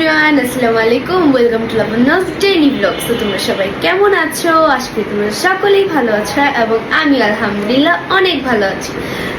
Everyone, আসসালামু আলাইকুম। Welcome to Labanya's daily blogs. তো তোমরা সবাই কেমন আছো? আশা করি তোমরা সকলেই ভালো আছো এবং আমি আলহামদুলিল্লাহ অনেক ভালো আছি।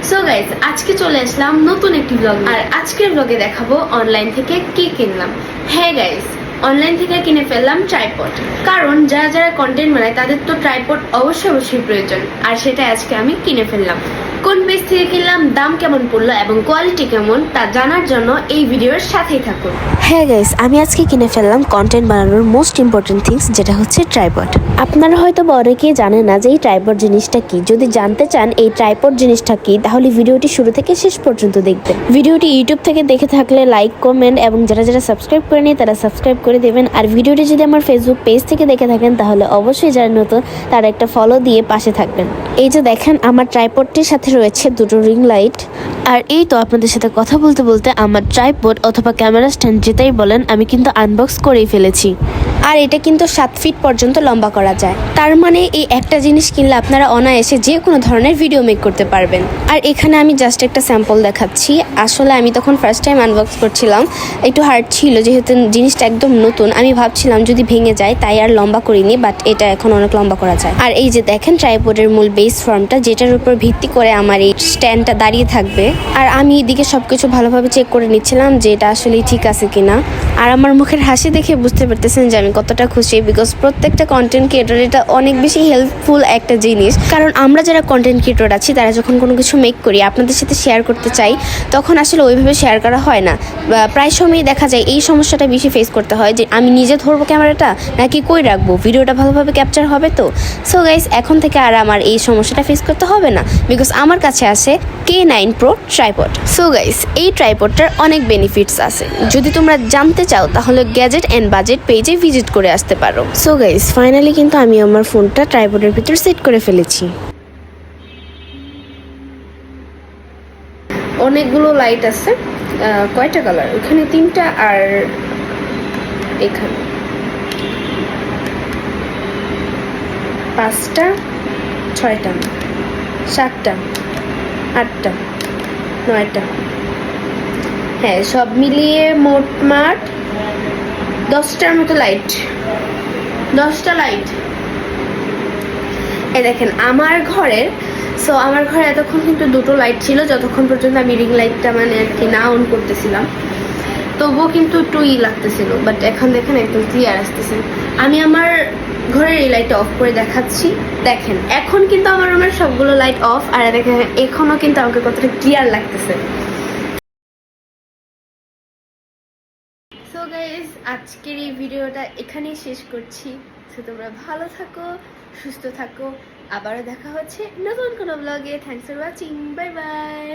সো গাইস, আজকে চলে আসলাম নতুন একটি ব্লগ। আর আজকের ব্লগে দেখাবো অনলাইন থেকে কি কিনলাম। হ্যাঁ গাইস, অনলাইন থেকে কিনে ফেললাম ট্রাইপড। কারণ যারা যারা কন্টেন্ট বানায় তাদের তো ট্রাইপড অবশ্যই প্রয়োজন, আর সেটা আজকে আমি কিনে ফেললাম। কোন পেজ থেকে কিনলাম, দাম কেমন পড়লো এবং কোয়ালিটি কেমন তা জানার জন্য এই ভিডিওর সাথেই থাকুন। হ্যাঁ গাইস, আমি আজকে কিনে ফেললাম কন্টেন্ট বানানোর মোস্ট ইম্পর্টেন্ট থিংস, যেটা হচ্ছে ট্রাইপড। আপনারা হয়তো অনেকেই জানেন না যে এই ট্রাইপড জিনিসটা কি। যদি জানতে চান এই ট্রাইপড জিনিসটা কি, তাহলে ভিডিওটি শুরু থেকে শেষ পর্যন্ত দেখবেন। ভিডিওটি ইউটিউব থেকে দেখে থাকলে লাইক, কমেন্ট এবং যারা যারা সাবস্ক্রাইব করে নিয়ে তারা সাবস্ক্রাইব করে দেবেন। আর ভিডিওটি যদি আমার ফেসবুক পেজ থেকে দেখে থাকেন তাহলে অবশ্যই যারা নতুন তারা একটা ফলো দিয়ে পাশে থাকবেন। এই যে দেখেন, আমার ট্রাইপডটির সাথে রয়েছে দুটো রিং লাইট। আর এই তো আপনাদের সাথে কথা বলতে বলতে আমার ট্রাইপড অথবা ক্যামেরা স্ট্যান্ড যেটাই বলেন আমি কিন্তু আনবক্স করেই ফেলেছি। আর এটা কিন্তু 7 ফিট পর্যন্ত লম্বা করা যায়। তার মানে এই একটা জিনিস কিনলে আপনারা অনায়াসে যে কোনো ধরনের ভিডিও মেক করতে পারবেন। আর এখানে আমি জাস্ট একটা স্যাম্পল দেখাচ্ছি। আসলে আমি তখন ফার্স্ট টাইম আনবক্স করছিলাম, একটু হার্ড ছিল যেহেতু জিনিসটা একদম নতুন। আমি ভাবছিলাম যদি ভেঙে যায়, তাই আর লম্বা করিনি, বাট এটা এখন অনেক লম্বা করা যায়। আর এই যে দেখেন ট্রাইপডের মূল বেস ফর্মটা, যেটার উপর ভিত্তি করে আমার এই স্ট্যান্ডটা দাঁড়িয়ে থাকবে। আর আমি এদিকে সবকিছু ভালোভাবে চেক করে নিচ্ছিলাম যে এটা আসলে ঠিক আছে কিনা। আর আমার মুখের হাসি দেখে বুঝতে পারতেছেন যে আমি কতটা খুশি, বিকজ প্রত্যেকটা কন্টেন্ট ক্রিয়েটর এটা অনেক বেশি হেল্পফুল একটা জিনিস। কারণ আমরা যারা কন্টেন্ট ক্রিয়েটর আছি তারা যখন কোনো কিছু মেক করি, আপনাদের সাথে শেয়ার করতে চাই, তখন আসলে ওইভাবে শেয়ার করা হয় না। প্রায় সময়ই দেখা যায় এই সমস্যাটা বেশি ফেস করতে হয় যে আমি নিজে ধরবো ক্যামেরাটা নাকি কই রাখবো, ভিডিওটা ভালোভাবে ক্যাপচার হবে তো। সো গাইস, এখন থেকে আর আমার এই সমস্যাটা ফেস করতে হবে না, বিকজ আমার কাছে আছে K9 Pro tripod. So guys, এই ট্রাইপডটার অনেক বেনিফিটস আছে। যদি তোমরা জানতে চাও তাহলে গ্যাজেট এন্ড বাজেট পেজে ভিজিট করে আসতে পারো। সো গাইস, ফাইনালি কিন্তু আমি আমার ফোনটা ট্রাইপডের ভিতর সেট করে ফেলেছি। অনেকগুলো লাইট আছে। কয়টা কালার? ওখানে 3টা আর এখানে 5টা, 6টা, 7টা, 8টা, 9টা। হ্যাঁ, সব মিলিয়ে মোটমাট 10টার মতো লাইট। 10টা লাইট। এই দেখেন আমার ঘরের। সো আমার ঘরে এতক্ষণ কিন্তু দুটো লাইট ছিল, যতক্ষণ পর্যন্ত আমি রিং লাইটটা মানে আর কি না অন করতেছিলাম, তবুও কিন্তু একটু লাগতেছিল। বাট এখন দেখেন একদম ক্লিয়ার আসতেছে। আমি আমার ঘরের এই লাইটটা অফ করে দেখাচ্ছি। দেখেন এখন কিন্তু আমার রুমের সবগুলো লাইট অফ, আর দেখেন এখনও কিন্তু আমাকে কতটা ক্লিয়ার লাগতেছে। সো গাইস, আজকের এই ভিডিওটা এখানেই শেষ করছি। সো তোমরা ভালো থাকো, সুস্থ থাকো। আবারও দেখা হচ্ছে নতুন কোনো ব্লগে। Thanks for watching. Bye bye.